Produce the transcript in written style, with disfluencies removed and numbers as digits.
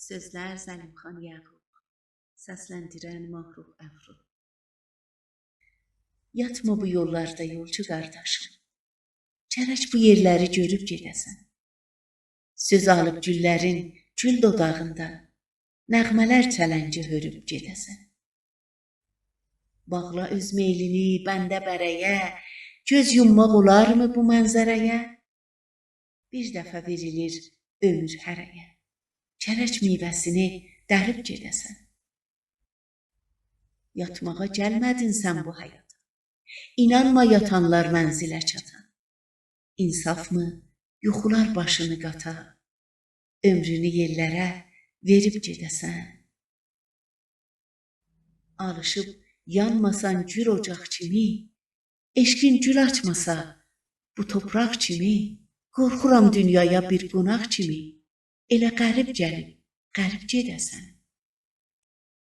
Sözlər Zəlimxan Yaqub, səsləndirən Mahruh Əfru. Yatma bu yollarda yolcu qardaşım, gərək bu yerləri görüb gedəsən. Söz alıb güllərin gül dodağında, nəğmələr çələngi hörüb gedəsən. Bağla öz meylini bəndə bərəyə, göz yummaq olarmı bu mənzərəyə? Bir dəfə verilir ömür hərəyə, gərək meyvəsini dərib gedəsən. Yatmağa gəlmədin sən bu həyata, İnanma yatanlar mənzilə çatan. İnsaf mı, yuxular başını qata, ömrünü yerlərə verib gedəsən. Alışıb yanmasan gül ocaq kimi, eşqin gül açmasa bu topraq kimi, qorxuram dünyaya bir qonaq kimi, elə qərib gəlib, qərib gedəsən.